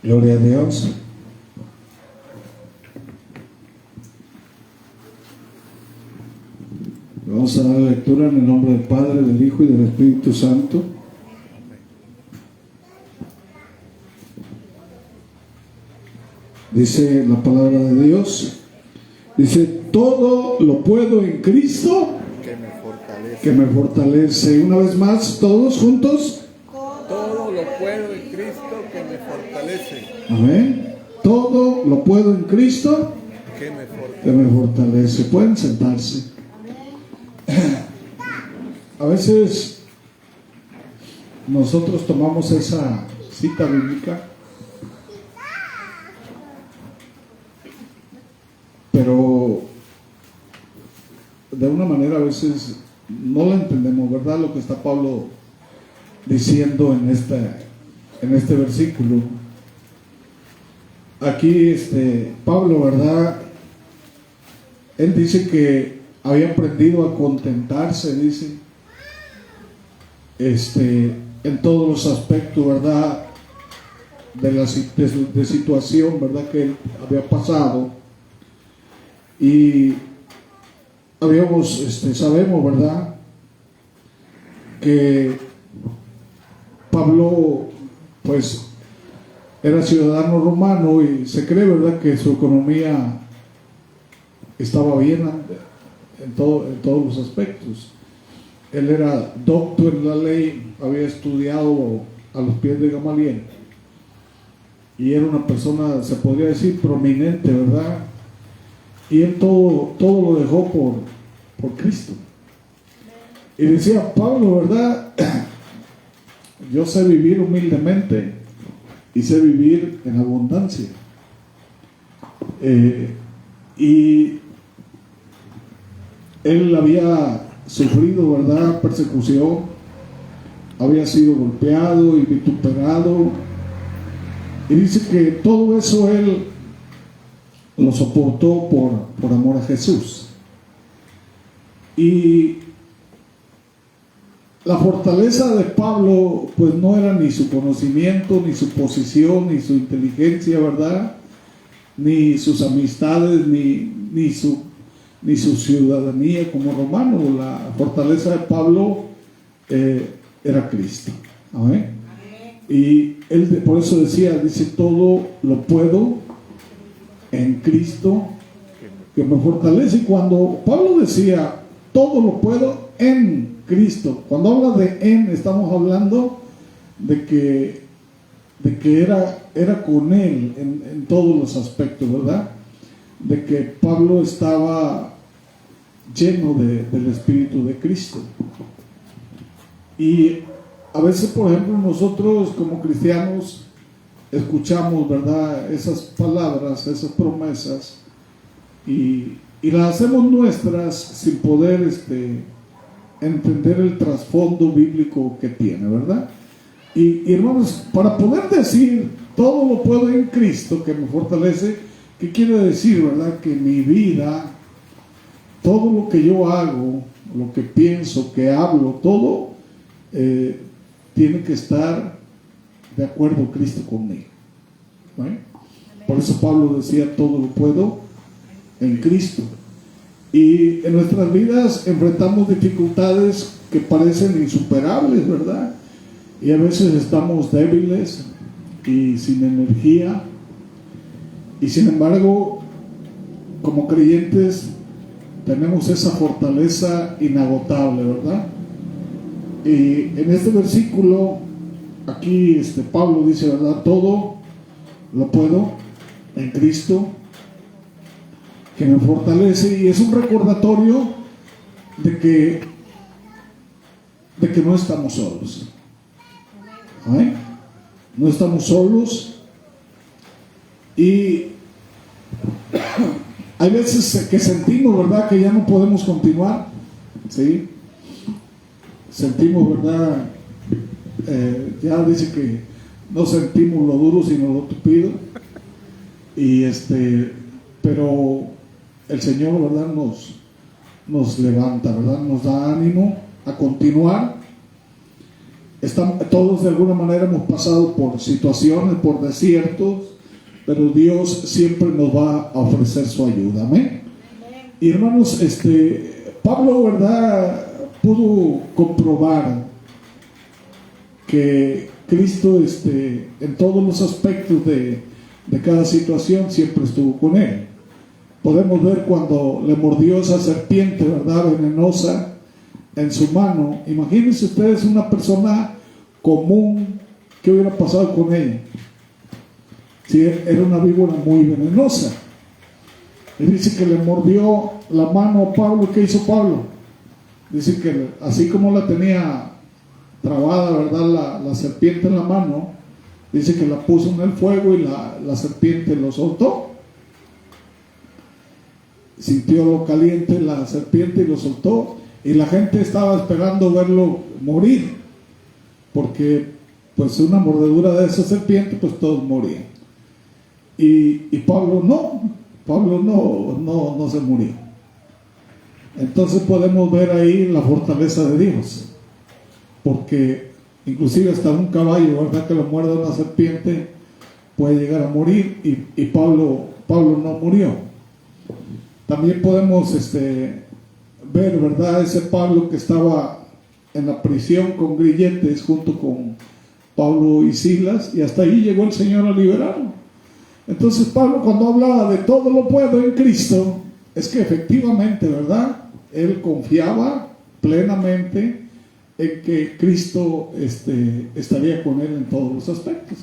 Gloria a Dios. Vamos a dar lectura en el nombre del Padre, del Hijo y del Espíritu Santo. Dice la palabra de Dios, dice: todo lo puedo en Cristo que me fortalece. Una vez más, todos juntos. Todo lo puedo en Cristo que me fortalece. Amén. Todo lo puedo en Cristo que me fortalece. Pueden sentarse. A veces nosotros tomamos esa cita bíblica, pero de una manera a veces no la entendemos, ¿verdad? Lo que está Pablo diciendo en este versículo. Aquí Pablo, ¿verdad? Él dice que había aprendido a contentarse, dice, en todos los aspectos, ¿verdad? De situación, ¿verdad? Que él había pasado. Y sabemos, ¿verdad? Que Pablo, pues, era ciudadano romano y se cree, ¿verdad?, que su economía estaba bien en todos los aspectos. Él era doctor en la ley, había estudiado a los pies de Gamaliel y era una persona, se podría decir, prominente, ¿verdad? Y él todo lo dejó por Cristo. Y decía Pablo, ¿verdad? Yo sé vivir humildemente y sé vivir en abundancia. Y él había sufrido, ¿verdad?, persecución, había sido golpeado y vituperado, y dice que todo eso él lo soportó por amor a Jesús. Y la fortaleza de Pablo, pues no era ni su conocimiento, ni su posición, ni su inteligencia, ¿verdad?, ni sus amistades, ni su ciudadanía como romano. La fortaleza de Pablo era Cristo. Amén. Y él por eso dice: todo lo puedo en Cristo que me fortalece. Y cuando Pablo decía todo lo puedo en Cristo, cuando habla de en, estamos hablando de que era con él en todos los aspectos, ¿verdad? De que Pablo estaba lleno del Espíritu de Cristo. Y a veces, por ejemplo, nosotros como cristianos escuchamos, ¿verdad?, esas palabras, esas promesas, y las hacemos nuestras sin poder entender el trasfondo bíblico que tiene, ¿verdad? Y hermanos, para poder decir todo lo puedo en Cristo que me fortalece, ¿qué quiere decir, verdad? Que mi vida, todo lo que yo hago, lo que pienso, que hablo, todo tiene que estar de acuerdo a Cristo conmigo. ¿Vale? Por eso Pablo decía: todo lo puedo en Cristo. Y en nuestras vidas enfrentamos dificultades que parecen insuperables, ¿verdad? Y a veces estamos débiles y sin energía. Y sin embargo, como creyentes, tenemos esa fortaleza inagotable, ¿verdad? Y en este versículo, aquí Pablo dice, ¿verdad? Todo lo puedo en Cristo que me fortalece. Y es un recordatorio de que no estamos solos. ¿Eh? No estamos solos. Y hay veces que sentimos, ¿verdad?, que ya no podemos continuar, ¿sí? Sentimos, ¿verdad? Ya dice que no sentimos lo duro sino lo tupido. Y pero el Señor, ¿verdad?, nos levanta, ¿verdad?, nos da ánimo a continuar. todos de alguna manera hemos pasado por situaciones, por desiertos, pero Dios siempre nos va a ofrecer su ayuda. Amén. Y hermanos, Pablo, ¿verdad?, pudo comprobar que Cristo, en todos los aspectos de cada situación, siempre estuvo con él. Podemos ver cuando le mordió esa serpiente, ¿verdad?, venenosa en su mano. Imagínense ustedes una persona común, ¿qué hubiera pasado con ella? Si era una víbora muy venenosa. Y dice que le mordió la mano a Pablo. ¿Qué hizo Pablo? Dice que así como la tenía trabada, ¿verdad?, la serpiente en la mano, dice que la puso en el fuego y la serpiente lo soltó. Sintió lo caliente la serpiente y lo soltó, y la gente estaba esperando verlo morir, porque pues una mordedura de esa serpiente, pues todos morían. Y Pablo no se murió. Entonces podemos ver ahí la fortaleza de Dios, porque inclusive hasta un caballo, ¿verdad?, que lo muerde una serpiente puede llegar a morir, y Pablo no murió. También podemos ver, ¿verdad?, ese Pablo que estaba en la prisión con grilletes junto con Pablo y Silas, y hasta ahí llegó el Señor a liberarlo. Entonces Pablo, cuando hablaba de todo lo puedo en Cristo, es que efectivamente, ¿verdad?, él confiaba plenamente en que Cristo estaría con él en todos los aspectos.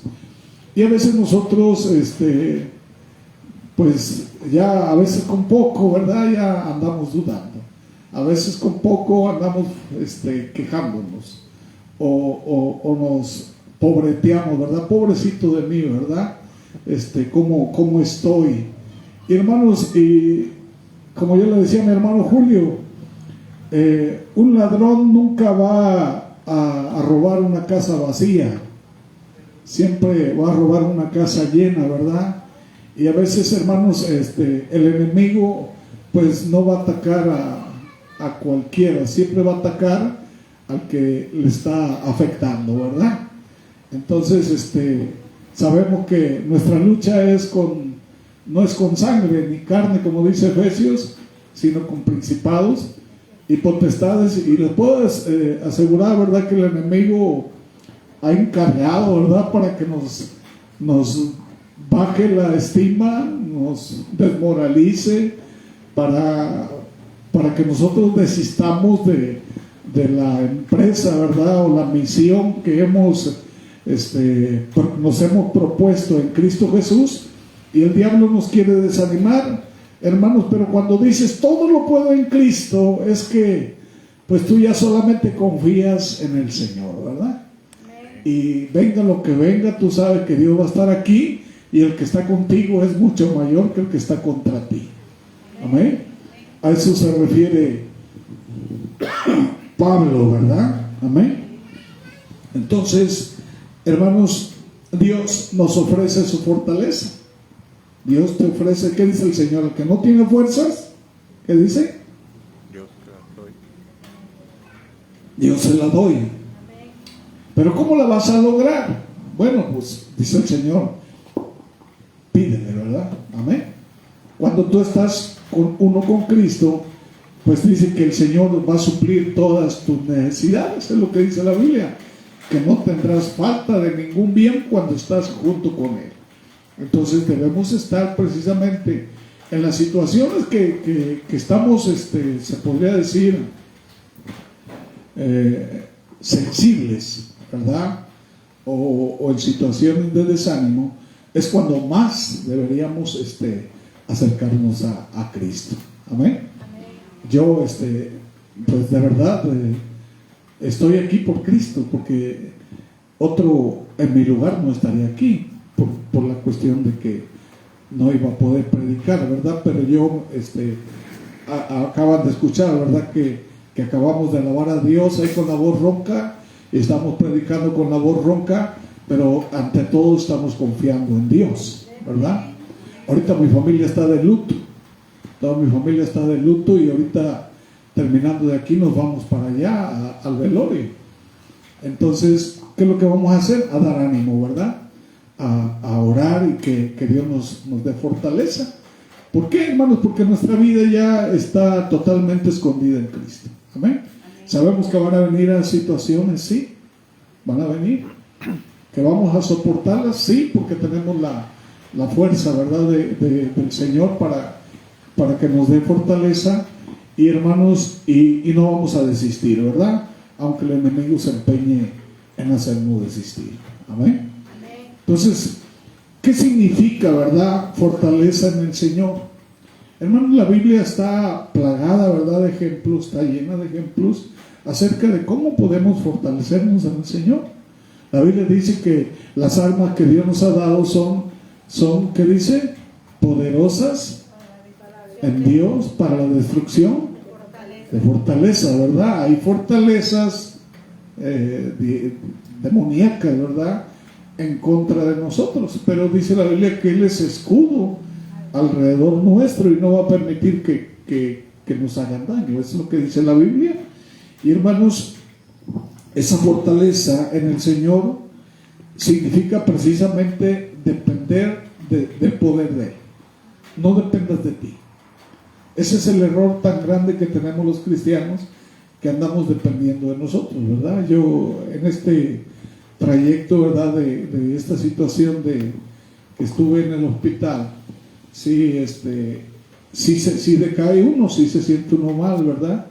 Y a veces nosotros, pues ya a veces con poco, ¿verdad?, ya andamos dudando. A veces con poco andamos quejándonos o nos pobreteamos, ¿verdad? Pobrecito de mí, ¿verdad? ¿Cómo estoy? Y hermanos, y como yo le decía a mi hermano Julio, un ladrón nunca va a robar una casa vacía, siempre va a robar una casa llena, ¿verdad? Y a veces, hermanos, el enemigo pues no va a atacar a cualquiera, siempre va a atacar al que le está afectando, ¿verdad? Entonces, sabemos que nuestra lucha no es con sangre ni carne, como dice Efesios, sino con principados y potestades. Y les puedo asegurar, ¿verdad?, que el enemigo ha encargado, ¿verdad?, para que nos baje la estima, nos desmoralice, para que nosotros desistamos de la empresa, ¿verdad?, o la misión que nos hemos propuesto en Cristo Jesús. Y el diablo nos quiere desanimar, hermanos, pero cuando dices todo lo puedo en Cristo, es que pues tú ya solamente confías en el Señor, ¿verdad? Y venga lo que venga, tú sabes que Dios va a estar aquí, y el que está contigo es mucho mayor que el que está contra ti. Amén. A eso se refiere Pablo, ¿verdad? Amén. Entonces, hermanos, Dios nos ofrece su fortaleza. Dios te ofrece, ¿qué dice el Señor? El que no tiene fuerzas, ¿qué dice? Dios se la doy. Pero ¿cómo la vas a lograr? Bueno, pues dice el Señor, pídele, ¿verdad? Amén. Cuando tú estás con Cristo, pues dice que el Señor va a suplir todas tus necesidades. Es lo que dice la Biblia, que no tendrás falta de ningún bien cuando estás junto con Él. Entonces debemos estar precisamente en las situaciones que estamos, se podría decir, sensibles, ¿verdad? O en situaciones de desánimo, es cuando más deberíamos acercarnos a Cristo. Amén. Yo, pues de verdad, estoy aquí por Cristo, porque otro en mi lugar no estaría aquí, por la cuestión de que no iba a poder predicar, ¿verdad? Pero yo, acaban de escuchar, ¿verdad?, que acabamos de alabar a Dios ahí con la voz ronca, y estamos predicando con la voz ronca, pero ante todo estamos confiando en Dios, ¿verdad? Ahorita mi familia está de luto, toda mi familia está de luto, y ahorita terminando de aquí nos vamos para allá al velorio. Entonces, ¿qué es lo que vamos a hacer? A dar ánimo, ¿verdad? A orar y que Dios nos dé fortaleza. ¿Por qué, hermanos? Porque nuestra vida ya está totalmente escondida en Cristo. Amén. Sabemos que van a venir a situaciones, sí, van a venir. Que vamos a soportarlas, sí, porque tenemos la fuerza, ¿verdad? Del Señor para que nos dé fortaleza. Y hermanos, y no vamos a desistir, ¿verdad? Aunque el enemigo se empeñe en hacernos desistir. Amén. Entonces, ¿qué significa, verdad, fortaleza en el Señor? Hermanos, la Biblia está plagada, ¿verdad?, de ejemplos, está llena de ejemplos acerca de cómo podemos fortalecernos en el Señor. La Biblia dice que las armas que Dios nos ha dado son ¿qué dice? Poderosas en Dios para la destrucción de fortaleza, ¿verdad? Hay fortalezas demoníacas, ¿verdad?, en contra de nosotros, pero dice la Biblia que Él es escudo alrededor nuestro y no va a permitir que nos hagan daño. Eso es lo que dice la Biblia. Y hermanos, esa fortaleza en el Señor significa precisamente depender del poder de Él. No dependas de ti. Ese es el error tan grande que tenemos los cristianos, que andamos dependiendo de nosotros, ¿verdad? Yo en este trayecto, ¿verdad?, de esta situación que estuve en el hospital, sí decae uno, sí se siente uno mal, ¿verdad?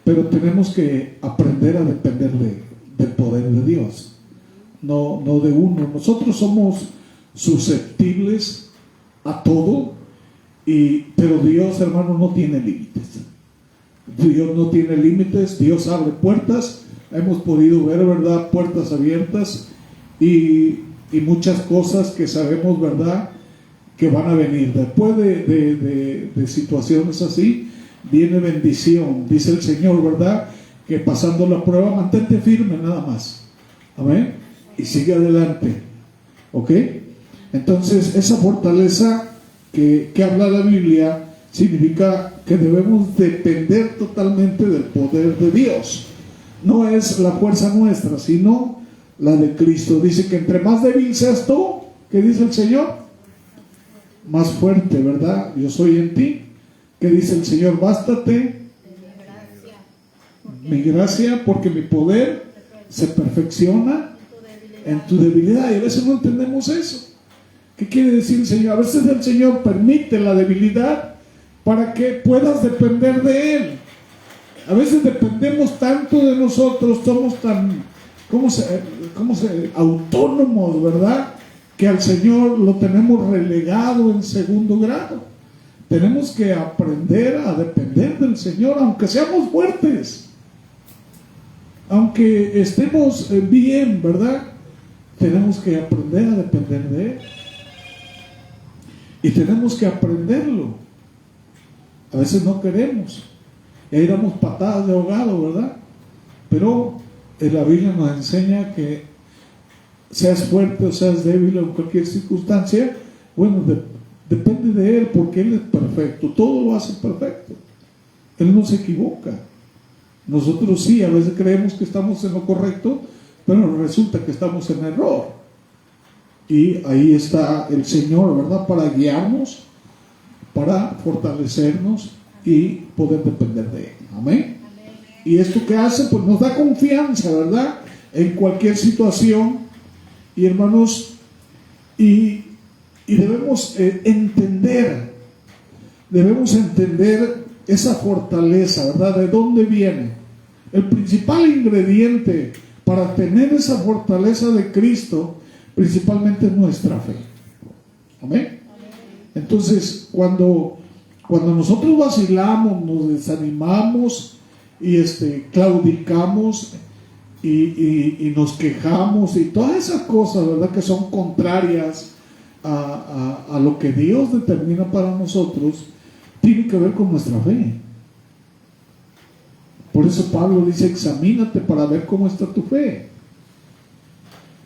Pero tenemos que aprender a depender del poder de Dios, no de uno. Nosotros somos susceptibles a todo, pero Dios, hermano, no tiene límites. Dios no tiene límites, Dios abre puertas. Hemos podido ver, ¿verdad?, puertas abiertas y muchas cosas que sabemos, ¿verdad?, que van a venir. Después de situaciones así, viene bendición. Dice el Señor, ¿verdad?, que pasando la prueba, mantente firme nada más. Amén. Y sigue adelante. ¿Ok? Entonces, esa fortaleza que habla la Biblia significa que debemos depender totalmente del poder de Dios. No es la fuerza nuestra, sino la de Cristo. Dice que entre más débil seas tú, ¿qué dice el Señor? Más fuerte, ¿verdad? Yo soy en ti. ¿Qué dice el Señor? Bástate mi gracia, porque mi poder se perfecciona en tu debilidad. Y a veces no entendemos eso. ¿Qué quiere decir el Señor? A veces el Señor permite la debilidad para que puedas depender de Él. A veces dependemos tanto de nosotros, somos tan, autónomos, ¿verdad?, que al Señor lo tenemos relegado en segundo grado. Tenemos que aprender a depender del Señor, aunque seamos fuertes, aunque estemos bien, ¿verdad? Tenemos que aprender a depender de Él. Y tenemos que aprenderlo. A veces no queremos. Y ahí damos patadas de ahogado, ¿verdad? Pero la Biblia nos enseña que seas fuerte o seas débil en cualquier circunstancia, bueno, depende de Él, porque Él es perfecto, todo lo hace perfecto. Él no se equivoca. Nosotros sí, a veces creemos que estamos en lo correcto, pero resulta que estamos en error. Y ahí está el Señor, ¿verdad?, para guiarnos, para fortalecernos y poder depender de Él. Amén. Y esto que hace, pues nos da confianza, ¿verdad?, en cualquier situación. Y hermanos, y debemos entender esa fortaleza, ¿verdad? ¿De dónde viene? El principal ingrediente para tener esa fortaleza de Cristo, principalmente es nuestra fe. Amén. Entonces, cuando nosotros vacilamos, nos desanimamos y claudicamos y nos quejamos y todas esas cosas, ¿verdad?, que son contrarias a lo que Dios determina para nosotros, tiene que ver con nuestra fe. Por eso Pablo dice: examínate para ver cómo está tu fe.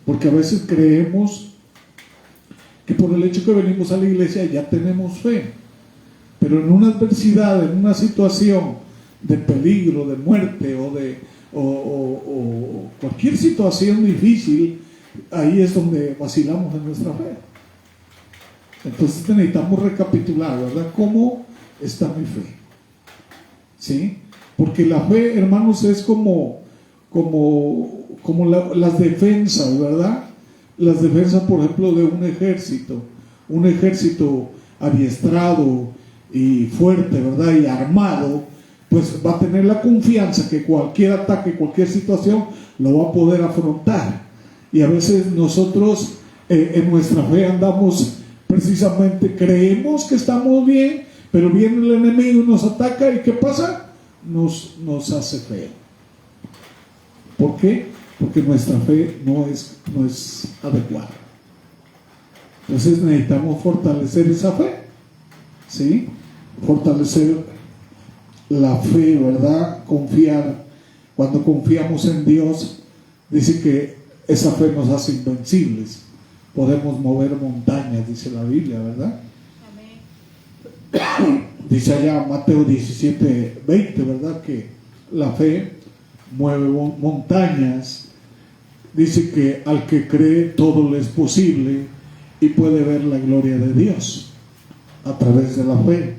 Porque a veces creemos que por el hecho que venimos a la iglesia ya tenemos fe, pero en una adversidad, en una situación de peligro, de muerte o cualquier situación difícil, ahí es donde vacilamos en nuestra fe. Entonces necesitamos recapitular, ¿verdad? ¿Cómo está mi fe? ¿Sí? Porque la fe, hermanos, es como las defensas, ¿verdad? Las defensas, por ejemplo, de un ejército adiestrado y fuerte, ¿verdad? Y armado, pues va a tener la confianza que cualquier ataque, cualquier situación, lo va a poder afrontar. Y a veces nosotros en nuestra fe andamos precisamente, creemos que estamos bien, pero viene el enemigo y nos ataca, ¿y qué pasa? Nos hace feo. ¿Por qué? Porque nuestra fe no es adecuada. Entonces necesitamos fortalecer esa fe, ¿sí? Fortalecer la fe, ¿verdad? Confiar. Cuando confiamos en Dios, dice que esa fe nos hace invencibles. Podemos mover montañas, dice la Biblia, ¿verdad? Amén. Dice allá Mateo 17:20, ¿verdad? Que la fe mueve montañas. Dice que al que cree todo le es posible y puede ver la gloria de Dios a través de la fe.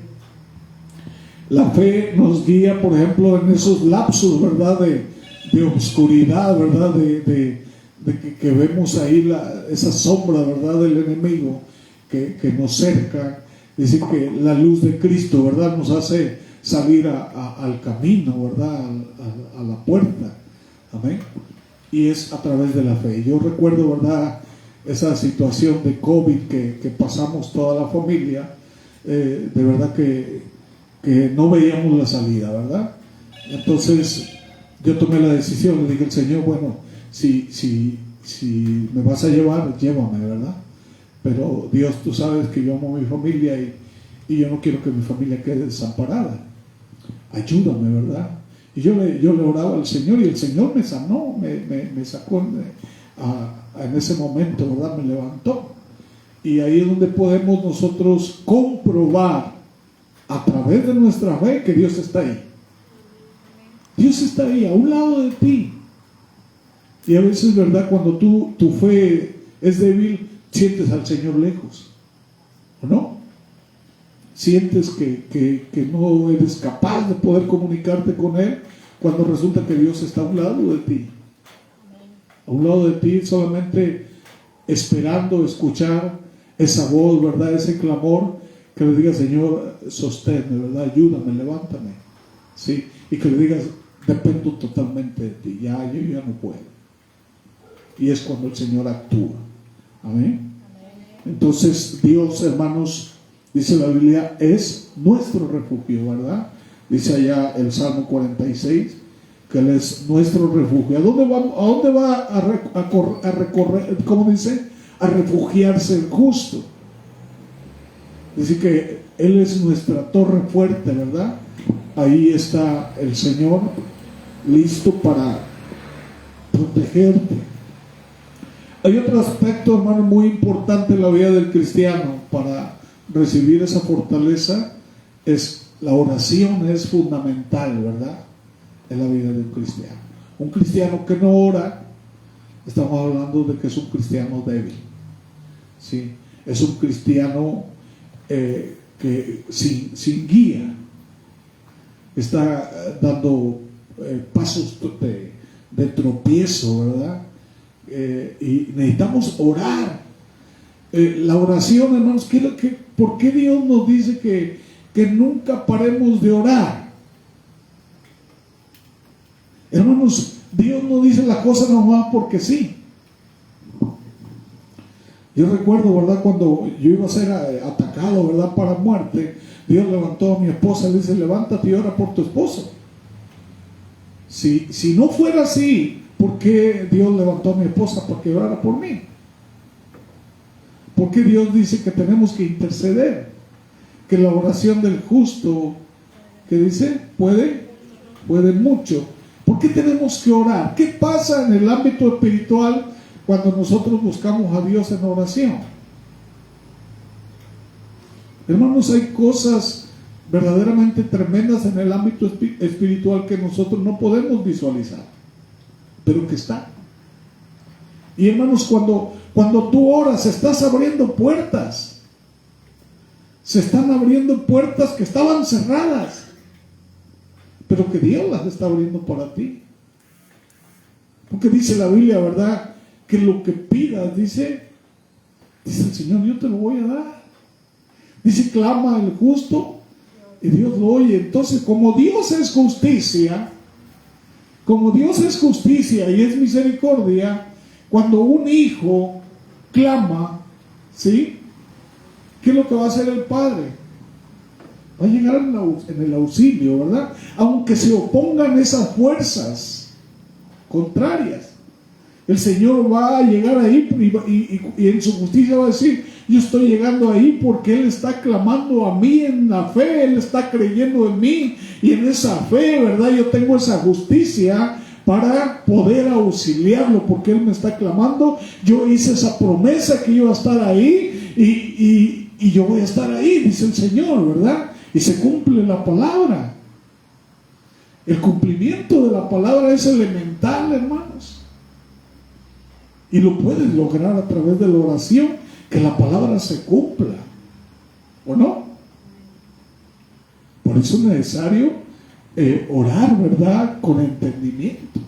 La fe nos guía, por ejemplo, en esos lapsos, ¿verdad? De oscuridad, ¿verdad? De que vemos ahí esa sombra, ¿verdad? Del enemigo que nos cerca. Dice que la luz de Cristo, ¿verdad? Nos hace salir al camino, ¿verdad? A la puerta. Amén. Y es a través de la fe. Yo recuerdo, ¿verdad? Esa situación de COVID que pasamos toda la familia. De verdad que no veíamos la salida, ¿verdad? Entonces yo tomé la decisión, le dije al Señor, bueno, si me vas a llevar, llévame, ¿verdad? Pero Dios, tú sabes que yo amo a mi familia y yo no quiero que mi familia quede desamparada. Ayúdame, ¿verdad? Y yo le oraba al Señor y el Señor me sanó, me sacó en ese momento, ¿verdad? Me levantó. Y ahí es donde podemos nosotros comprobar a través de nuestra fe que Dios está ahí. Dios está ahí, a un lado de ti. Y a veces, ¿verdad? Cuando tu fe es débil, sientes al Señor lejos, ¿o no? Sientes que no eres capaz de poder comunicarte con Él, cuando resulta que Dios está a un lado de ti. A un lado de ti, solamente esperando escuchar esa voz, ¿verdad? Ese clamor, que le digas, Señor, sosténme, ¿verdad? Ayúdame, levántame, ¿sí? Y que le digas, dependo totalmente de ti, yo ya no puedo. Y es cuando el Señor actúa. Amén. Entonces Dios, hermanos, dice la Biblia, es nuestro refugio, ¿verdad? Dice allá el Salmo 46 que Él es nuestro refugio. ¿A dónde va a recorrer? ¿Cómo dice? A refugiarse el justo. Dice que Él es nuestra torre fuerte, ¿verdad? Ahí está el Señor listo para protegerte. Hay otro aspecto, hermano, muy importante en la vida del cristiano para recibir esa fortaleza. La oración es fundamental, ¿verdad? En la vida de un cristiano. Un cristiano que no ora, estamos hablando de que es un cristiano débil, ¿sí? Es un cristiano que sin guía está dando pasos de tropiezo, ¿verdad? Y necesitamos orar. La oración, hermanos, ¿por qué Dios nos dice que nunca paremos de orar? Hermanos, Dios no dice la cosa nomás porque sí. Yo recuerdo, ¿verdad? Cuando yo iba a ser atacado, ¿verdad? Para muerte, Dios levantó a mi esposa y le dice, levántate y ora por tu esposo. Si no fuera así, ¿por qué Dios levantó a mi esposa para que orara por mí? ¿Por qué Dios dice que tenemos que interceder? Que la oración del justo, ¿qué dice? Puede mucho. ¿Por qué tenemos que orar? ¿Qué pasa en el ámbito espiritual cuando nosotros buscamos a Dios en oración? Hermanos, hay cosas verdaderamente tremendas en el ámbito espiritual que nosotros no podemos visualizar. pero que está. Y hermanos, cuando tú oras, estás abriendo puertas. Se están abriendo puertas que estaban cerradas, pero que Dios las está abriendo para ti. Porque dice la Biblia, ¿verdad? Que lo que pidas, dice el Señor, yo te lo voy a dar. Dice, clama el justo y Dios lo oye. Entonces, como Dios es justicia y es misericordia, cuando un hijo clama, ¿sí? ¿Qué es lo que va a hacer el Padre? Va a llegar en el auxilio, ¿verdad? Aunque se opongan esas fuerzas contrarias, el Señor va a llegar ahí y en su justicia va a decir, yo estoy llegando ahí porque Él está clamando a mí en la fe, Él está creyendo en mí, y en esa fe, ¿verdad? Yo tengo esa justicia para poder auxiliarlo, porque Él me está clamando. Yo hice esa promesa que iba a estar ahí y yo voy a estar ahí, dice el Señor, ¿verdad? Y se cumple la palabra. El cumplimiento de la palabra es elemental, hermanos, y lo puedes lograr a través de la oración, que la palabra se cumpla, ¿o no? Por eso es necesario orar, ¿verdad? Con entendimiento.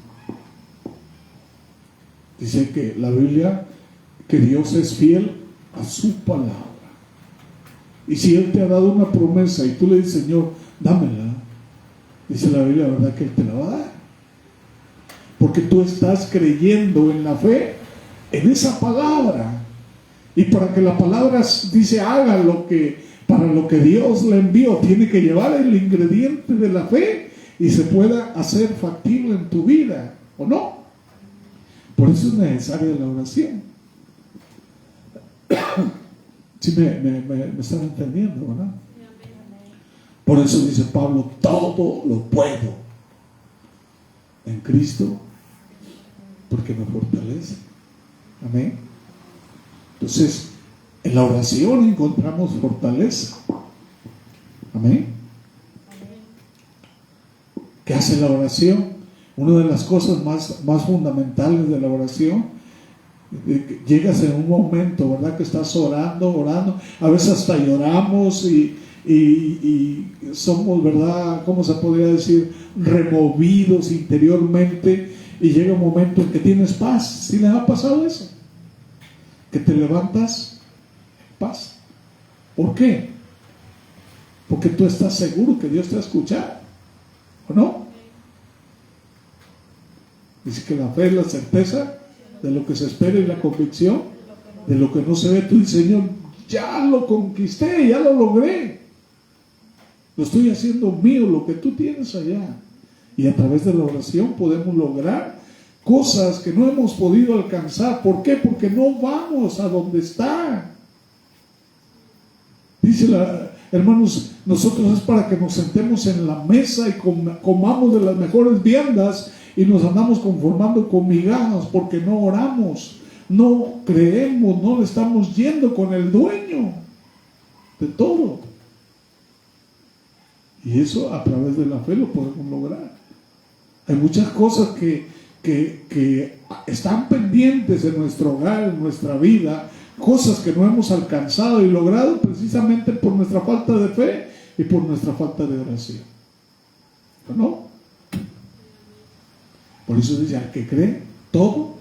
Dice que la Biblia, que Dios es fiel a su palabra. Y si Él te ha dado una promesa y tú le dices, Señor, dámela, dice la Biblia, ¿verdad? Que Él te la va a dar. Porque tú estás creyendo en la fe, en esa palabra. Y para que la palabra, dice, haga para lo que Dios le envió, tiene que llevar el ingrediente de la fe y se pueda hacer factible en tu vida, ¿o no? Por eso es necesaria la oración. ¿Sí me están entendiendo, verdad? Por eso dice Pablo, todo lo puedo en Cristo, porque me fortalece. Amén. Entonces, en la oración encontramos fortaleza. Amén. ¿Qué hace la oración? Una de las cosas más fundamentales de la oración, llegas en un momento, ¿verdad? Que estás orando, a veces hasta lloramos y somos, ¿verdad? ¿Cómo se podría decir? Removidos interiormente, y llega un momento en que tienes paz. ¿Sí les ha pasado eso? Que te levantas en paz. ¿Por qué? Porque tú estás seguro que Dios te ha escuchado, ¿o no? Dice que la fe es la certeza de lo que se espera y la convicción de lo que no se ve. Tú dices, Señor, ya lo conquisté, ya lo logré, lo estoy haciendo mío, lo que tú tienes allá. Y a través de la oración podemos lograr cosas que no hemos podido alcanzar. ¿Por qué? Porque no vamos a donde está. Dice hermanos, nosotros es para que nos sentemos en la mesa y comamos de las mejores viandas, y nos andamos conformando con migajas porque no oramos, no creemos, no le estamos yendo con el dueño de todo. Y eso a través de la fe lo podemos lograr. Hay muchas cosas que están pendientes en nuestro hogar, en nuestra vida, cosas que no hemos alcanzado y logrado precisamente por nuestra falta de fe y por nuestra falta de oración, ¿no? Por eso dice, al que cree, todo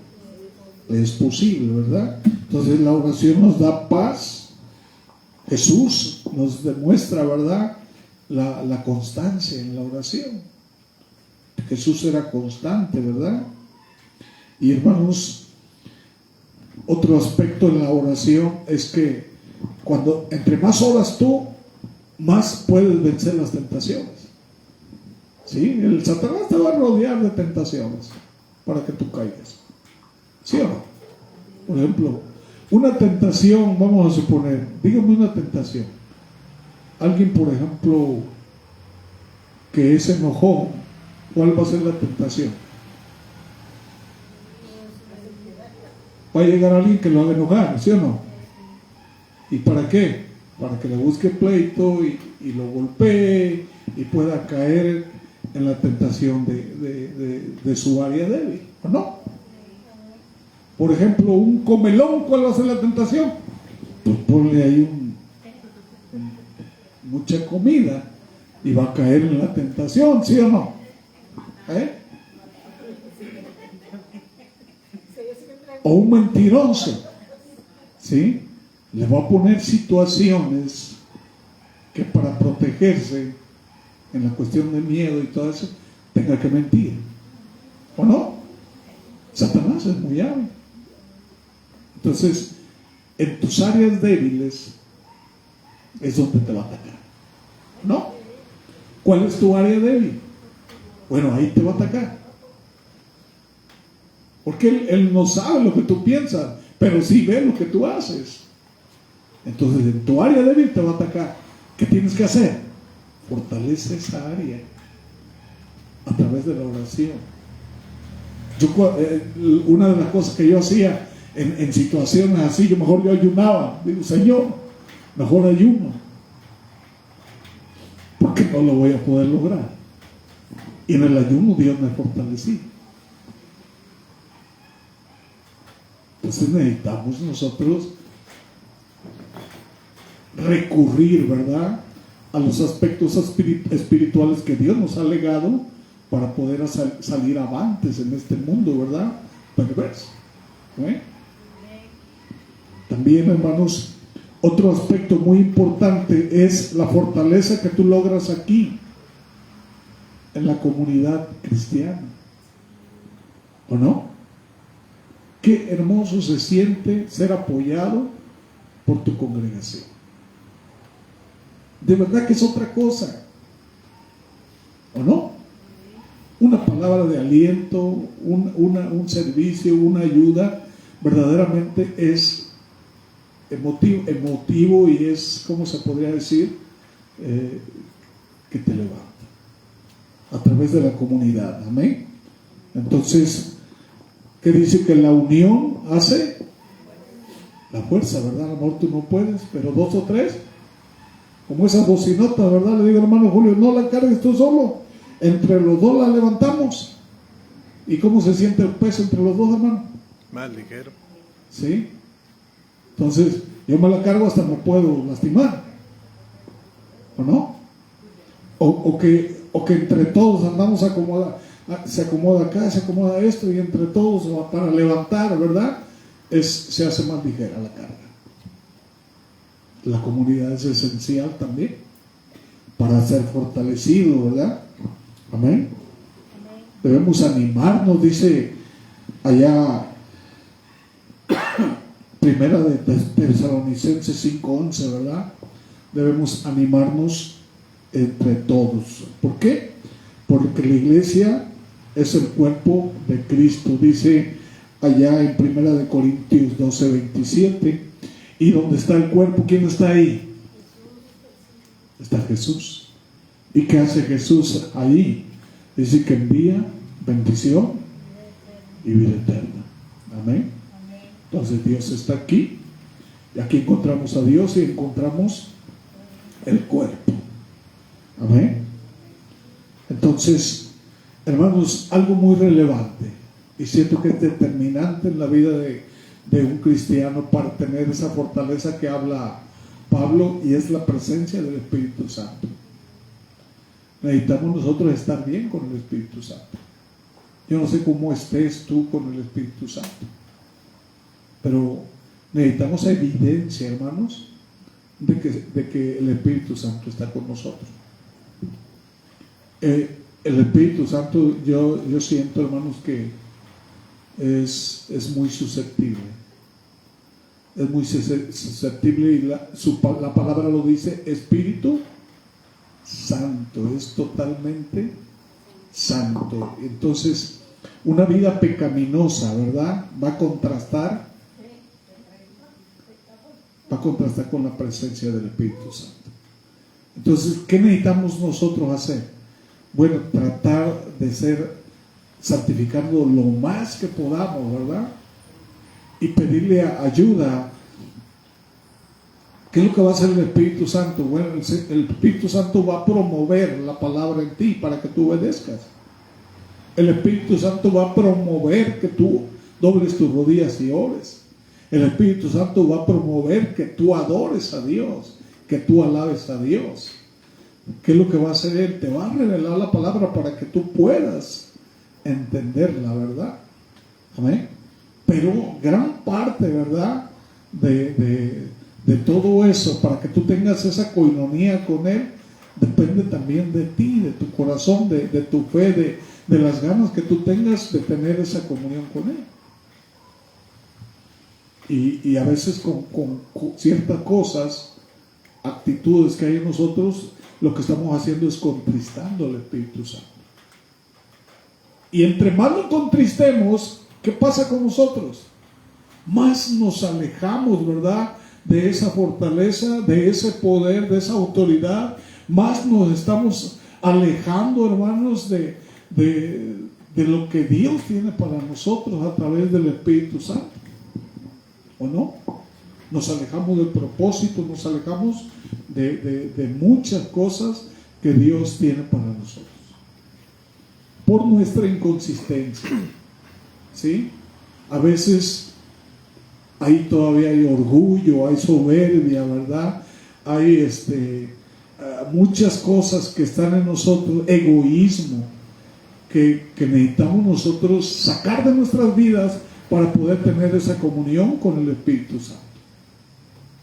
es posible, ¿verdad? Entonces la oración nos da paz. Jesús nos demuestra, ¿verdad?, la constancia en la oración. Jesús era constante, ¿verdad? Y hermanos, otro aspecto en la oración es que entre más oras tú, más puedes vencer las tentaciones. ¿Sí? El Satanás te va a rodear de tentaciones para que tú caigas. ¿Sí o no? Por ejemplo, una tentación, vamos a suponer, dígame una tentación. Alguien, por ejemplo, que es enojón, ¿cuál va a ser la tentación? Va a llegar alguien que lo haga enojar, ¿sí o no? ¿Y para qué? Para que le busque pleito y lo golpee y pueda caer en la tentación de su área débil, ¿O no? Por ejemplo, un comelón, ¿cuál va a ser la tentación? Pues ponle ahí mucha comida y va a caer en la tentación, ¿sí o no? O un mentiroso, ¿sí? Le va a poner situaciones que para protegerse en la cuestión de miedo y todo eso, tenga que mentir. ¿O no? Satanás es muy hábil. Entonces, en tus áreas débiles es donde te va a atacar. ¿No? ¿Cuál es tu área débil? Bueno, ahí te va a atacar. Porque él no sabe lo que tú piensas, pero sí ve lo que tú haces. Entonces, en tu área débil te va a atacar. ¿Qué tienes que hacer? Fortalece esa área a través de la oración. Una de las cosas que yo hacía en situaciones así, yo ayunaba. Digo, Señor, mejor ayuno, porque no lo voy a poder lograr. Y en el ayuno Dios me fortalecía. Entonces necesitamos nosotros recurrir, ¿verdad?, a los aspectos espirituales que Dios nos ha legado para poder salir avantes en este mundo, ¿verdad?, perverso. También, hermanos, otro aspecto muy importante es la fortaleza que tú logras aquí en la comunidad cristiana. ¿O no? Qué hermoso se siente ser apoyado por tu congregación. De verdad que es otra cosa. ¿O no? Una palabra de aliento, un servicio, una ayuda, verdaderamente es emotivo y es, ¿cómo se podría decir? Que te levanta a través de la comunidad. Amén. Entonces, ¿qué dice? Que la unión hace la fuerza, ¿verdad? A lo mejor tú no puedes, pero dos o tres, como esas bocinotas, ¿verdad? Le digo, hermano Julio, no la cargues tú solo, entre los dos la levantamos. ¿Y cómo se siente el peso entre los dos, hermano? Más ligero. ¿Sí? Entonces, yo me la cargo hasta me puedo lastimar. ¿O no? O que entre todos andamos se acomoda acá, se acomoda esto, y entre todos para levantar, ¿verdad? Se hace más ligera la carga. La comunidad es esencial también para ser fortalecido, ¿verdad? Amén. Debemos animarnos, dice allá Primera de Tesalonicenses 5:11, ¿verdad? Debemos animarnos entre todos. ¿Por qué? Porque la iglesia es el cuerpo de Cristo, dice allá en Primera de Corintios 12:27. ¿Y dónde está el cuerpo? ¿Quién está ahí? Está Jesús. ¿Y qué hace Jesús ahí? Dice que envía bendición y vida eterna. Amén. Entonces Dios está aquí, y aquí encontramos a Dios y encontramos el cuerpo. Amén. Entonces, hermanos, algo muy relevante, y siento que es determinante en la vida de un cristiano para tener esa fortaleza que habla Pablo, y es la presencia del Espíritu Santo. Necesitamos nosotros estar bien con el Espíritu Santo. Yo no sé cómo estés tú con el Espíritu Santo, pero necesitamos evidencia, hermanos, de que el Espíritu Santo está con nosotros. El Espíritu Santo, yo siento, hermanos, que es muy susceptible. Es muy susceptible, y la palabra lo dice, Espíritu Santo, es totalmente santo. Entonces, una vida pecaminosa, ¿verdad?, va a contrastar con la presencia del Espíritu Santo. Entonces, ¿qué necesitamos nosotros hacer? Bueno, tratar de ser santificando lo más que podamos, ¿verdad? Y pedirle ayuda. ¿Qué es lo que va a hacer el Espíritu Santo? Bueno, el Espíritu Santo va a promover la palabra en ti para que tú obedezcas. El Espíritu Santo va a promover que tú dobles tus rodillas y ores. El Espíritu Santo va a promover que tú adores a Dios, que tú alabes a Dios. ¿Qué es lo que va a hacer Él? Te va a revelar la palabra para que tú puedas entender la verdad. Amén. Pero gran parte, ¿verdad?, de todo eso, para que tú tengas esa coinonía con Él, depende también de ti, de tu corazón, de tu fe, de las ganas que tú tengas de tener esa comunión con Él. Y a veces con ciertas cosas, actitudes que hay en nosotros, lo que estamos haciendo es contristando al Espíritu Santo. Y entre más lo contristemos, ¿qué pasa con nosotros? Más nos alejamos, ¿verdad?, de esa fortaleza, de ese poder, de esa autoridad. Más nos estamos alejando, hermanos, de lo que Dios tiene para nosotros a través del Espíritu Santo. ¿O no? Nos alejamos del propósito, nos alejamos de muchas cosas que Dios tiene para nosotros. Por nuestra inconsistencia. ¿Sí? A veces todavía hay orgullo, hay soberbia, ¿verdad? Hay muchas cosas que están en nosotros, egoísmo, que necesitamos nosotros sacar de nuestras vidas para poder tener esa comunión con el Espíritu Santo.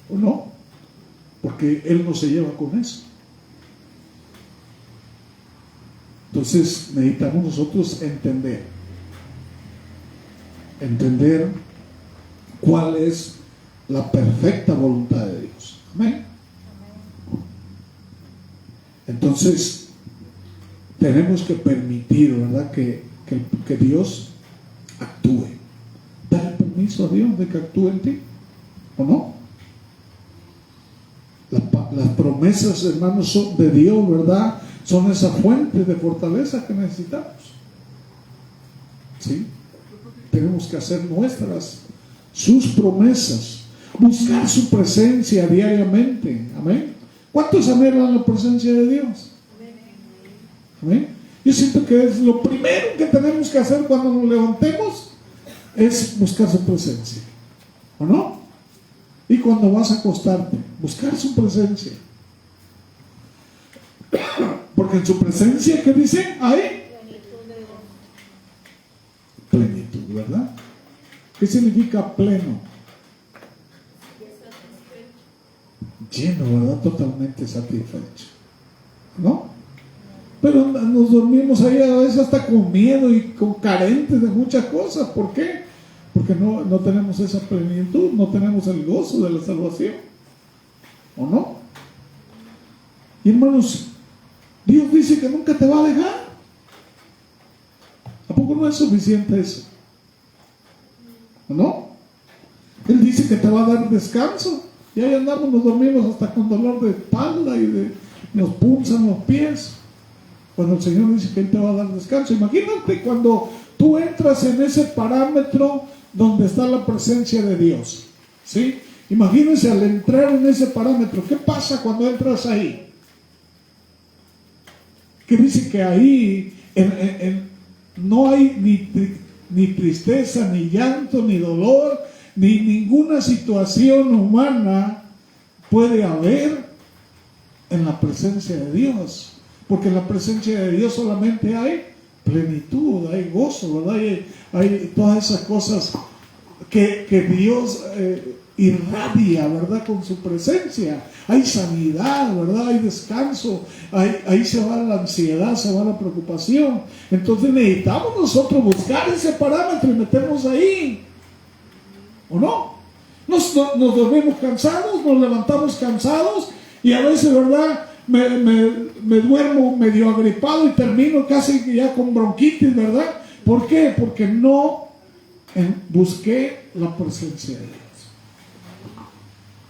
¿O no? Porque Él no se lleva con eso. Entonces necesitamos nosotros entender cuál es la perfecta voluntad de Dios. Amén. Entonces tenemos que permitir, ¿verdad?, que Dios actúe. Dale permiso a Dios de que actúe en ti, ¿o no? Las promesas, hermanos, son de Dios, ¿verdad? Son esa fuente de fortaleza que necesitamos. ¿Sí? Tenemos que hacer nuestras sus promesas, buscar su presencia diariamente. Amén. ¿Cuántos anhelan la presencia de Dios? Amén. Yo siento que es lo primero que tenemos que hacer cuando nos levantemos, es buscar su presencia, ¿o no? Y cuando vas a acostarte, buscar su presencia, porque en su presencia, ¿qué dice? Hay plenitud, ¿verdad? ¿Qué significa pleno? Lleno, ¿verdad? Totalmente satisfecho, ¿no? Pero nos dormimos ahí a veces hasta con miedo y con carentes de muchas cosas. ¿Por qué? Porque no tenemos esa plenitud, no tenemos el gozo de la salvación, ¿o no? Y hermanos, Dios dice que nunca te va a dejar. ¿A poco no es suficiente eso? ¿O no? Él dice que te va a dar descanso. Y ahí andamos, nos dormimos hasta con dolor de espalda y nos punzan los pies. Cuando el Señor dice que Él te va a dar descanso. Imagínate cuando tú entras en ese parámetro donde está la presencia de Dios, ¿sí? Imagínense al entrar en ese parámetro, ¿qué pasa cuando entras ahí? Que dice que ahí no hay ni tristeza, ni llanto, ni dolor, ni ninguna situación humana puede haber en la presencia de Dios. Porque en la presencia de Dios solamente hay plenitud, hay gozo, ¿verdad? Hay todas esas cosas que Dios irradia, ¿verdad?, con su presencia. Hay sanidad, ¿verdad? Hay descanso. Ahí se va la ansiedad, se va la preocupación. Entonces necesitamos nosotros buscar ese parámetro y meternos ahí, ¿o no? Nos dormimos cansados, nos levantamos cansados y a veces, ¿verdad?, me duermo medio agripado y termino casi ya con bronquitis, ¿verdad? ¿Por qué? Porque no busqué la presencia de Dios,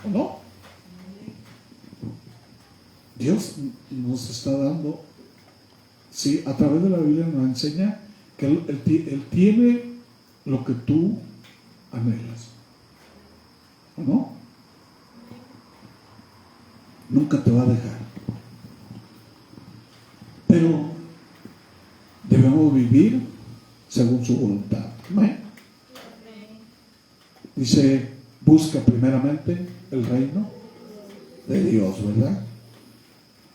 ¿o no? Dios nos está dando, sí, a través de la Biblia nos enseña que Él tiene lo que tú anhelas, ¿o no? Nunca te va a dejar. Pero debemos vivir con su voluntad. Amén. Dice, busca primeramente el reino de Dios, ¿verdad?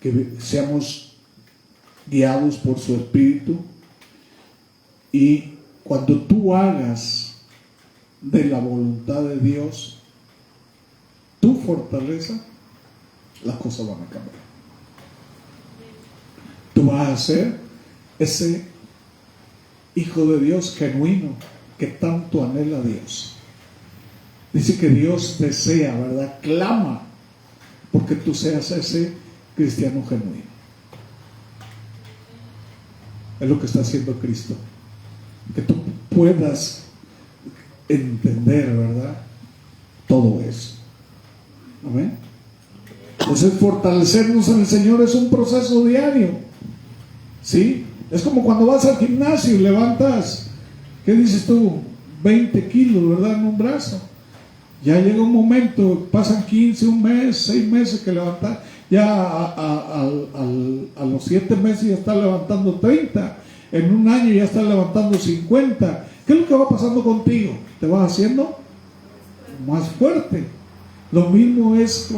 Que seamos guiados por su Espíritu, y cuando tú hagas de la voluntad de Dios tu fortaleza, las cosas van a cambiar. Tú vas a ser ese hijo de Dios genuino que tanto anhela a Dios. Dice que Dios desea, ¿verdad? Clama porque tú seas ese cristiano genuino. Es lo que está haciendo Cristo. Que tú puedas entender, ¿verdad? Todo eso. Amén. Entonces, fortalecernos en el Señor es un proceso diario. ¿Sí? Es como cuando vas al gimnasio y levantas, ¿qué dices tú? 20 kilos, ¿verdad? En un brazo. Ya llega un momento, pasan 15, un mes, 6 meses que levantas. Ya a los 7 meses ya estás levantando 30. En un año ya estás levantando 50. ¿Qué es lo que va pasando contigo? Te vas haciendo más fuerte. Lo mismo es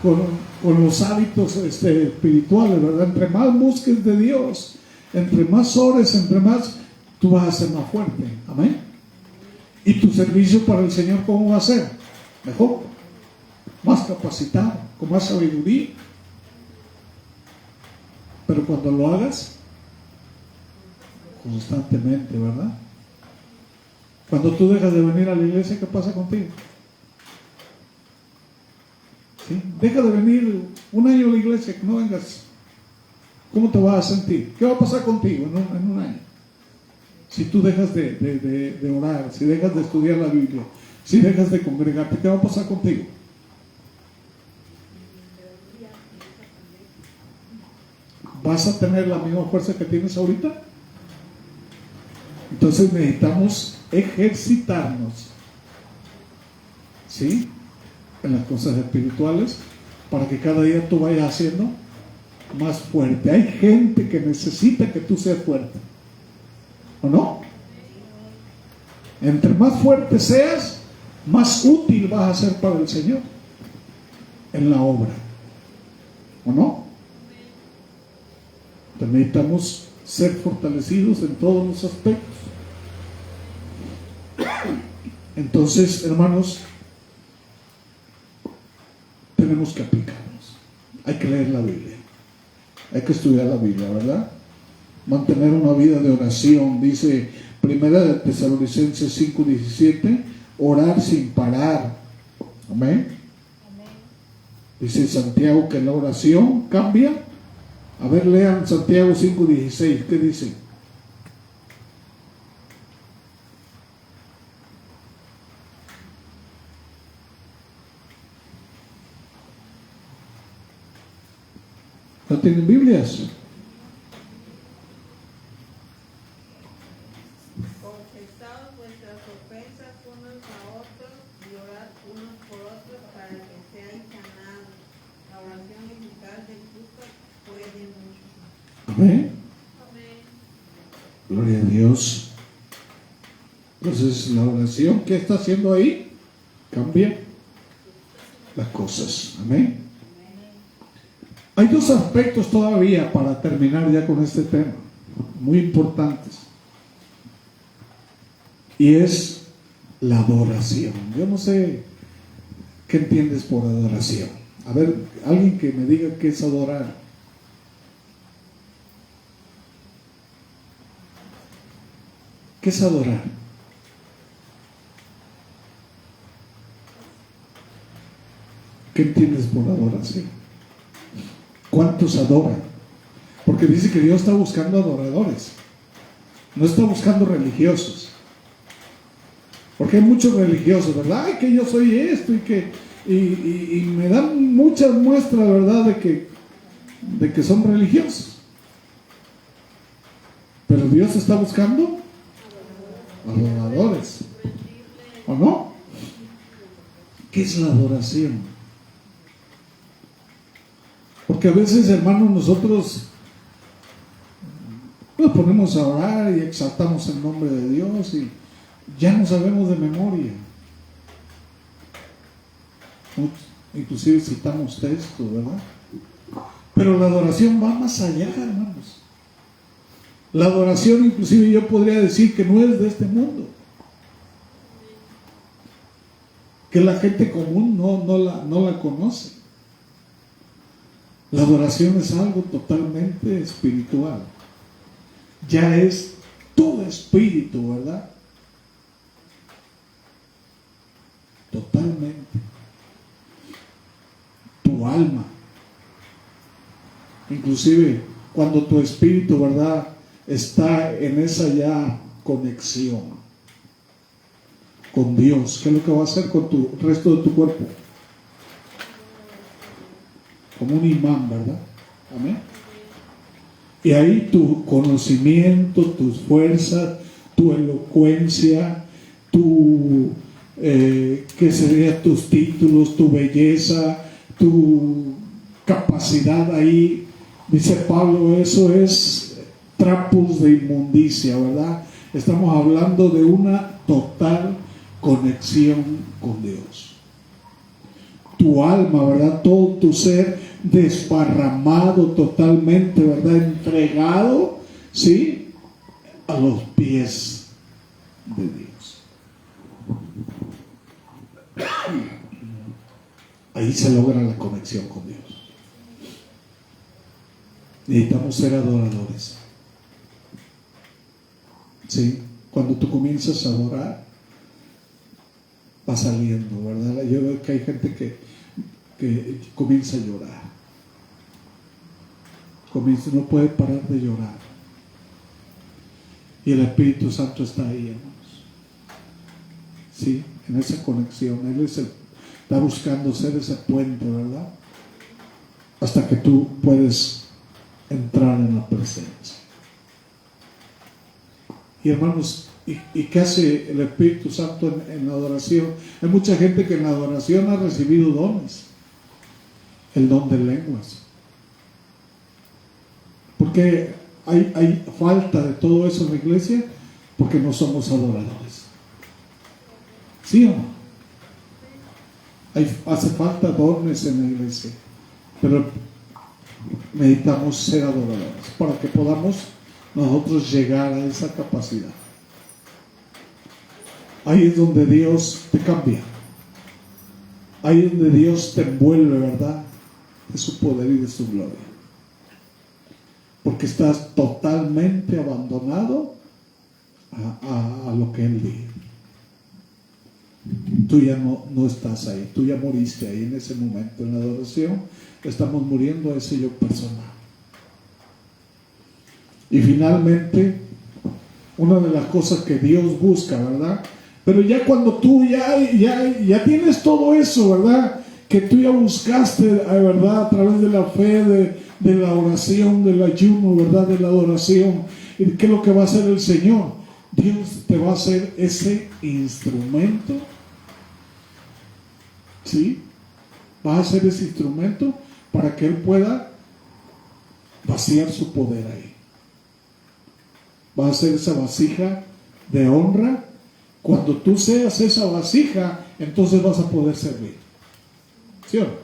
con los hábitos espirituales, ¿verdad? Entre más busques de Dios, entre más ores, entre más, tú vas a ser más fuerte. Amén. Y tu servicio para el Señor, ¿cómo va a ser? Mejor, más capacitado, con más sabiduría. Pero cuando lo hagas constantemente, ¿verdad? Cuando tú dejas de venir a la iglesia, ¿qué pasa contigo? ¿Sí? Deja de venir un año a la iglesia, que no vengas. ¿Cómo te vas a sentir? ¿Qué va a pasar contigo en un año? Si tú dejas de orar, si dejas de estudiar la Biblia, si dejas de congregarte, ¿qué va a pasar contigo? ¿Vas a tener la misma fuerza que tienes ahorita? Entonces necesitamos ejercitarnos, ¿sí?, en las cosas espirituales, para que cada día tú vayas haciendo más fuerte. Hay gente que necesita que tú seas fuerte, ¿o no? Entre más fuerte seas, más útil vas a ser para el Señor en la obra, ¿o no? Entonces necesitamos ser fortalecidos en todos los aspectos. Entonces, hermanos, tenemos que aplicarnos. Hay que leer la Biblia, hay que estudiar la Biblia, ¿verdad? Mantener una vida de oración. Dice Primera de Tesalonicenses 5:17, orar sin parar. Amén. Dice Santiago que la oración cambia. A ver, lean Santiago 5:16. ¿Qué dice? ¿No tienen Biblias? Confesaos vuestras ofensas unos a otros y orad unos por otros para que seáis sanados. La oración eficaz del justo puede mucho. Amén. Amén. Gloria a Dios. Entonces la oración, ¿qué está haciendo ahí? Cambia las cosas. Amén. Hay 2 aspectos todavía para terminar ya con este tema, muy importantes. Y es la adoración. Yo no sé qué entiendes por adoración. A ver, alguien que me diga qué es adorar. ¿Qué es adorar? ¿Qué entiendes por adoración? ¿Cuántos adoran? Porque dice que Dios está buscando adoradores, no está buscando religiosos. Porque hay muchos religiosos, ¿verdad? Ay, que yo soy esto y me dan muchas muestras, ¿verdad?, de que son religiosos. Pero Dios está buscando adoradores, ¿o no? ¿Qué es la adoración? Porque a veces, hermanos, nosotros nos ponemos a orar y exaltamos el nombre de Dios y ya no sabemos de memoria. Inclusive citamos textos, ¿verdad? Pero la adoración va más allá, hermanos. La adoración, inclusive yo podría decir que no es de este mundo. Que la gente común no la conoce. La adoración es algo totalmente espiritual. Ya es tu espíritu, ¿verdad? Totalmente. Tu alma. Inclusive cuando tu espíritu, ¿verdad?, está en esa ya conexión con Dios, ¿qué es lo que va a hacer con tu resto de tu cuerpo? Como un imán, ¿verdad? Amén. Y ahí tu conocimiento, tus fuerzas, tu elocuencia, ¿qué serían tus títulos, tu belleza, tu capacidad ahí? Dice Pablo, eso es trapos de inmundicia, ¿verdad? Estamos hablando de una total conexión con Dios. Tu alma, ¿verdad? Todo tu ser desparramado totalmente, ¿verdad? Entregado, ¿sí?, a los pies de Dios. Ahí se logra la conexión con Dios. Necesitamos ser adoradores. ¿Sí? Cuando tú comienzas a adorar, va saliendo, ¿verdad? Yo veo que hay gente que comienza a llorar. No puede parar de llorar. Y el Espíritu Santo está ahí, hermanos. ¿Sí? En esa conexión. Él está buscando ser ese puente, ¿verdad? Hasta que tú puedes entrar en la presencia. Y hermanos, ¿y qué hace el Espíritu Santo en la adoración? Hay mucha gente que en la adoración ha recibido dones. El don de lenguas. ¿Por qué hay falta de todo eso en la iglesia? Porque no somos adoradores. ¿Sí o no? Hace falta dones en la iglesia. Pero necesitamos ser adoradores para que podamos nosotros llegar a esa capacidad. Ahí es donde Dios te cambia. Ahí es donde Dios te envuelve, ¿verdad?, de su poder y de su gloria. Porque estás totalmente abandonado a lo que Él dice. Tú ya no estás ahí. Tú ya moriste ahí en ese momento. En la adoración estamos muriendo a ese yo personal. Y finalmente, una de las cosas que Dios busca, ¿verdad? Pero ya cuando tú ya tienes todo eso, ¿verdad?, que tú ya buscaste, ¿verdad?, a través de la fe, de la oración, del ayuno, ¿verdad?, de la adoración. ¿Y qué es lo que va a hacer el Señor? Dios te va a hacer ese instrumento. ¿Sí? Va a ser ese instrumento para que Él pueda vaciar su poder ahí. Va a ser esa vasija de honra. Cuando tú seas esa vasija, entonces vas a poder servir. ¿Sí o no?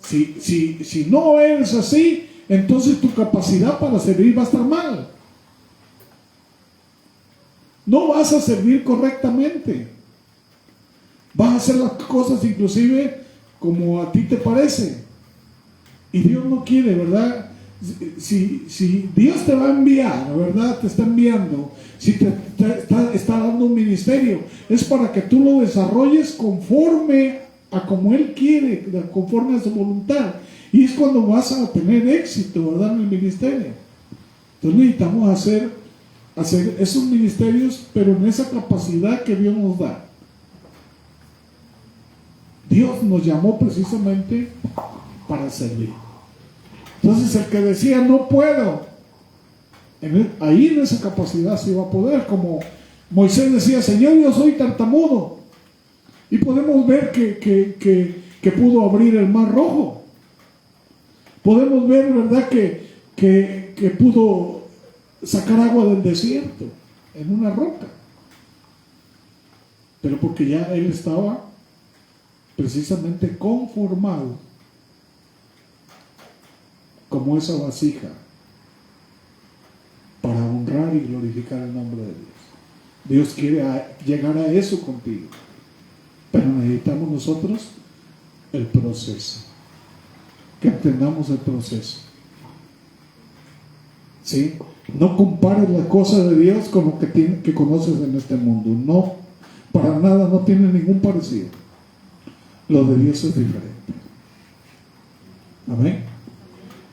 Si no eres así, entonces tu capacidad para servir va a estar mal. No vas a servir correctamente. Vas a hacer las cosas inclusive como a ti te parece. Y Dios no quiere, ¿verdad? Si Dios te va a enviar, ¿verdad? Te está enviando. Si te está dando un ministerio, es para que tú lo desarrolles conforme a como Él quiere, conforme a su voluntad. Y es cuando vas a tener éxito, ¿verdad?, en el ministerio. Entonces necesitamos hacer esos ministerios, pero en esa capacidad que Dios nos da. Dios nos llamó precisamente para servir. Entonces el que decía no puedo, ahí en esa capacidad sí va a poder, como Moisés decía, Señor, yo soy tartamudo. Y podemos ver que pudo abrir el mar rojo. Podemos ver, ¿verdad?, que que pudo sacar agua del desierto en una roca, pero porque ya él estaba precisamente conformado como esa vasija para honrar y glorificar el nombre de Dios. Dios quiere llegar a eso contigo, pero necesitamos nosotros el proceso, que entendamos el proceso. ¿Sí? No compares la cosa de Dios con lo que conoces en este mundo. No, para nada, no tiene ningún parecido. Lo de Dios es diferente. Amén.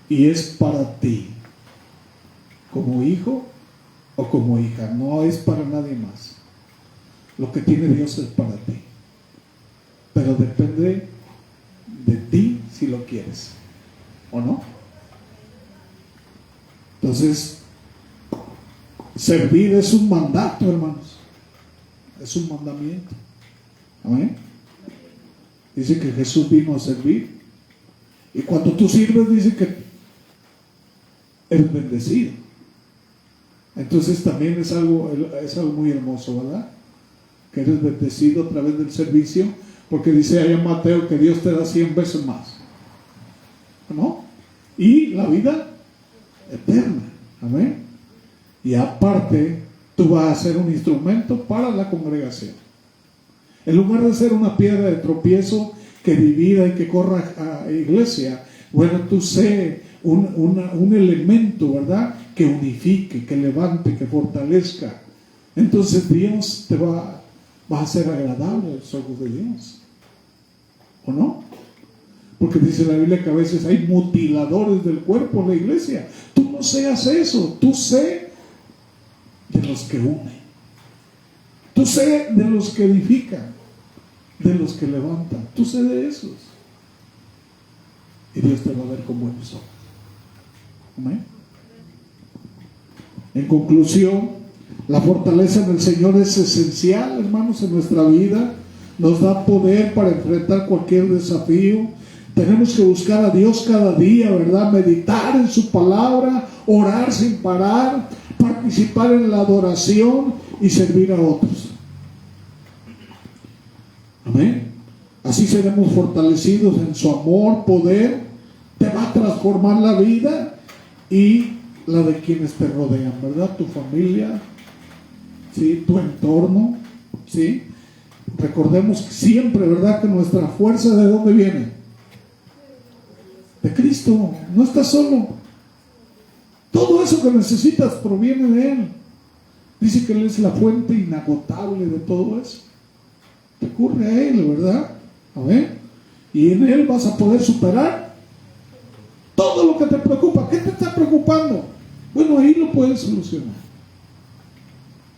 Y es para ti, como hijo o como hija. No es para nadie más. Lo que tiene Dios es para ti. Pero depende de ti si lo quieres o no. Entonces, servir es un mandato, hermanos. Es un mandamiento. Amén. Dice que Jesús vino a servir. Y cuando tú sirves, dice que eres bendecido. Entonces también es algo muy hermoso, ¿verdad? Que eres bendecido a través del servicio, porque dice ahí en Mateo que Dios te da 100 veces más, ¿no? Y la vida eterna. Amén. Y aparte, tú vas a ser un instrumento para la congregación. En lugar de ser una piedra de tropiezo que divida y que corra a iglesia, bueno, tú sé un elemento, ¿verdad?, que unifique, que levante, que fortalezca. Entonces Dios te va a hacer agradable a los ojos de Dios, ¿o no? Porque dice la Biblia que a veces hay mutiladores del cuerpo en la iglesia. Tú no seas eso. Tú sé de los que unen. Tú sé de los que edifican, de los que levantan. Tú sé de esos. Y Dios te va a ver con buenos ojos. Amén. En conclusión, la fortaleza en el Señor es esencial, hermanos, en nuestra vida. Nos da poder para enfrentar cualquier desafío. Tenemos que buscar a Dios cada día, ¿verdad? Meditar en su palabra, orar sin parar, participar en la adoración y servir a otros. Amén. Así seremos fortalecidos en su amor, poder. Te va a transformar la vida y la de quienes te rodean, ¿verdad? Tu familia, ¿sí? Tu entorno, ¿sí? Recordemos siempre, ¿verdad?, que nuestra fuerza, ¿de dónde viene? De Cristo. No estás solo. Todo eso que necesitas proviene de Él. Dice que Él es la fuente inagotable de todo eso. Recurre a Él, ¿verdad? Amén. Y en Él vas a poder superar todo lo que te preocupa. ¿Qué te está preocupando? Bueno, ahí lo puedes solucionar.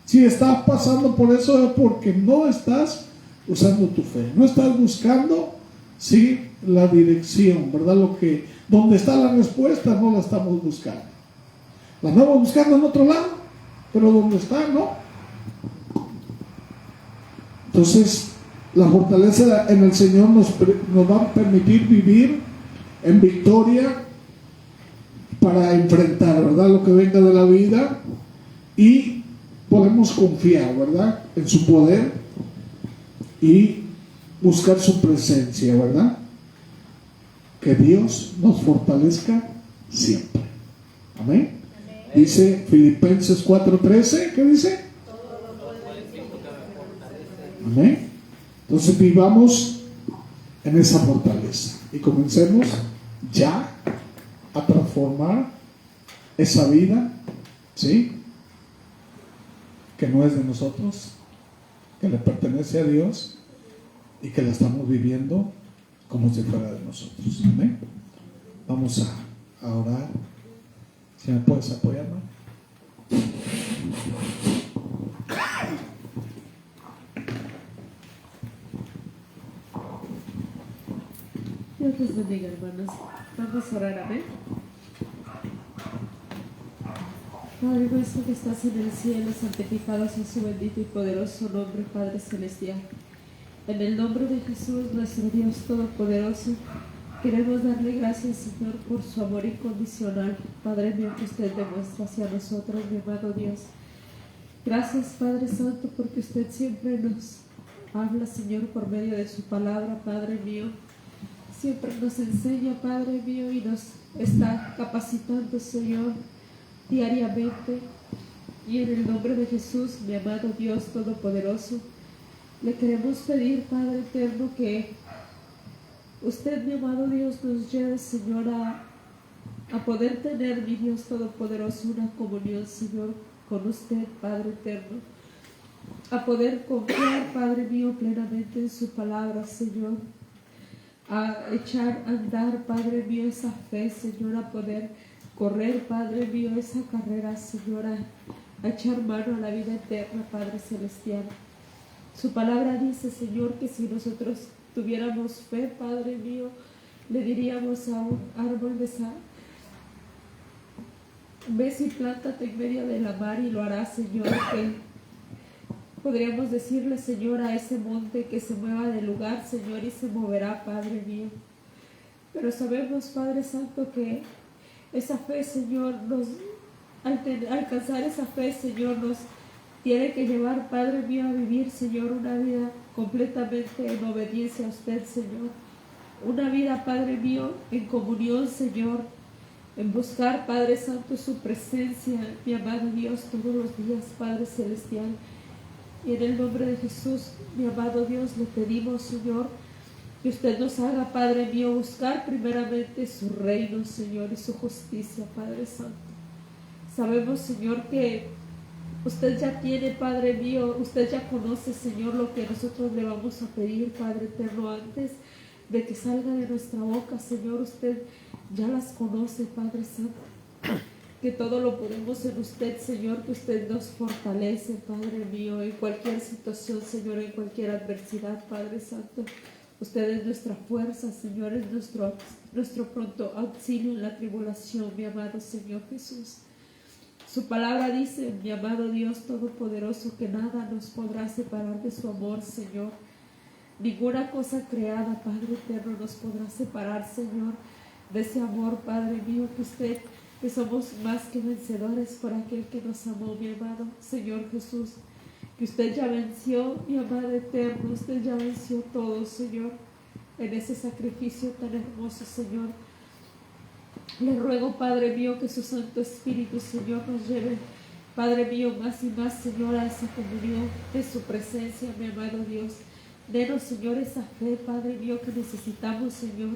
Si estás pasando por eso es porque no estás usando tu fe. No estás buscando, sí, la dirección, ¿verdad? Donde está la respuesta no la estamos buscando. La andamos buscando en otro lado, pero donde está, no. Entonces, la fortaleza en el Señor nos va a permitir vivir en victoria para enfrentar, ¿verdad?, lo que venga de la vida, y podemos confiar, ¿verdad?, en su poder y buscar su presencia, ¿verdad? Que Dios nos fortalezca siempre. Amén. Dice Filipenses 4:13, ¿qué dice? Amén. Entonces vivamos en esa fortaleza y comencemos ya a transformar esa vida, ¿sí?, que no es de nosotros, que le pertenece a Dios y que la estamos viviendo como si fuera de nosotros. Amén. Vamos a orar. Si me puedes apoyar, ¿no? Dios les bendiga, hermanos. Vamos a orar, amén. Padre nuestro que estás en el cielo, santificado sea su bendito y poderoso nombre, Padre celestial. En el nombre de Jesús, nuestro Dios todopoderoso, Queremos darle gracias, Señor, por su amor incondicional, Padre mío, que usted demuestra hacia nosotros, mi amado Dios. Gracias, Padre Santo, porque usted siempre nos habla, Señor, por medio de su palabra, Padre mío. Siempre nos enseña, Padre mío, y nos está capacitando, Señor, diariamente. Y en el nombre de Jesús, mi amado Dios Todopoderoso, le queremos pedir, Padre eterno, que usted, mi amado Dios, nos lleve, Señor, a poder tener, mi Dios Todopoderoso, una comunión, Señor, con usted, Padre eterno. A poder confiar, Padre mío, plenamente en su palabra, Señor. A echar a andar, Padre mío, esa fe, Señor, a poder correr, Padre mío, esa carrera, Señor, a echar mano a la vida eterna, Padre celestial. Su palabra dice, Señor, que si nosotros tuviéramos fe, Padre mío, le diríamos a un árbol de sal: ves y plántate en medio de la mar, y lo hará, Señor. Que podríamos decirle, Señor, a ese monte que se mueva del lugar, Señor, y se moverá, Padre mío. Pero sabemos, Padre Santo, que esa fe, Señor, al alcanzar esa fe, Señor, nos tiene que llevar, Padre mío, a vivir, Señor, una vida completamente en obediencia a usted, Señor. Una vida, Padre mío, en comunión, Señor, en buscar, Padre Santo, su presencia, mi amado Dios, todos los días, Padre celestial. Y en el nombre de Jesús, mi amado Dios, le pedimos, Señor, que usted nos haga, Padre mío, buscar primeramente su reino, Señor, y su justicia, Padre Santo. Sabemos, Señor, que usted ya tiene, Padre mío, usted ya conoce, Señor, lo que nosotros le vamos a pedir, Padre eterno, antes de que salga de nuestra boca, Señor. Usted ya las conoce, Padre Santo. Que todo lo podemos en usted, Señor, que usted nos fortalece, Padre mío, en cualquier situación, Señor, en cualquier adversidad, Padre Santo. Usted es nuestra fuerza, Señor, es nuestro pronto auxilio en la tribulación, mi amado Señor Jesús. Su palabra dice, mi amado Dios Todopoderoso, que nada nos podrá separar de su amor, Señor. Ninguna cosa creada, Padre eterno, nos podrá separar, Señor, de ese amor, Padre mío, que somos más que vencedores por aquel que nos amó, mi amado Señor Jesús. Que usted ya venció, mi amado eterno, usted ya venció todo, Señor, en ese sacrificio tan hermoso, Señor. Le ruego, Padre mío, que su Santo Espíritu, Señor, nos lleve, Padre mío, más y más, Señor, a esa comunión de su presencia, mi amado Dios. Denos, Señor, esa fe, Padre mío, que necesitamos, Señor,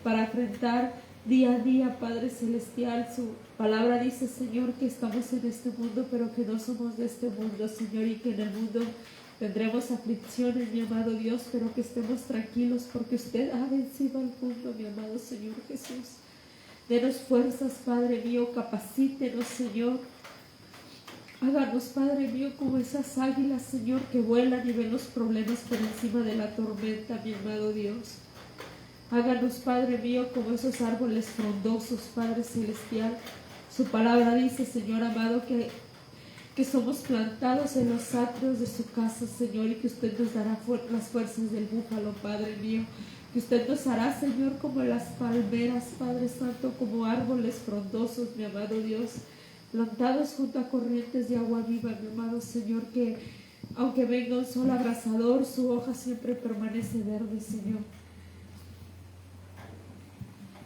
para enfrentar día a día, Padre celestial. Su palabra dice, Señor, que estamos en este mundo, pero que no somos de este mundo, Señor, y que en el mundo tendremos aflicciones, mi amado Dios, pero que estemos tranquilos porque usted ha vencido al mundo, mi amado Señor Jesús. Denos fuerzas, Padre mío, capacítenos, Señor. Háganos, Padre mío, como esas águilas, Señor, que vuelan y ven los problemas por encima de la tormenta, mi amado Dios. Háganos, Padre mío, como esos árboles frondosos, Padre celestial. Su palabra dice, Señor amado, que somos plantados en los atrios de su casa, Señor, y que usted nos dará las fuerzas del búfalo, Padre mío. Que usted nos hará, Señor, como las palmeras, Padre Santo, como árboles frondosos, mi amado Dios, plantados junto a corrientes de agua viva, mi amado Señor, que aunque venga un sol abrasador, su hoja siempre permanece verde, Señor.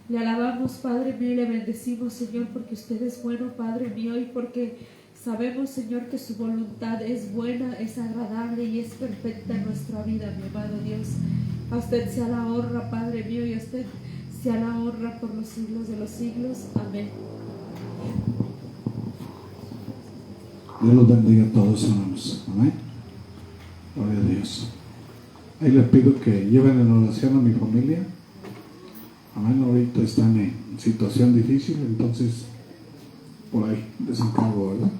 Le alabamos, Padre mío, y le bendecimos, Señor, porque usted es bueno, Padre mío, y porque sabemos, Señor, que su voluntad es buena, es agradable y es perfecta en nuestra vida, mi amado Dios. A usted sea la honra, Padre mío, y a usted sea la honra por los siglos de los siglos. Amén. Dios los bendiga a todos, hermanos. Amén. Gloria a Dios. Ahí les pido que lleven en oración a mi familia. Amén. Ahorita están en situación difícil, entonces por ahí les encargo, ¿verdad?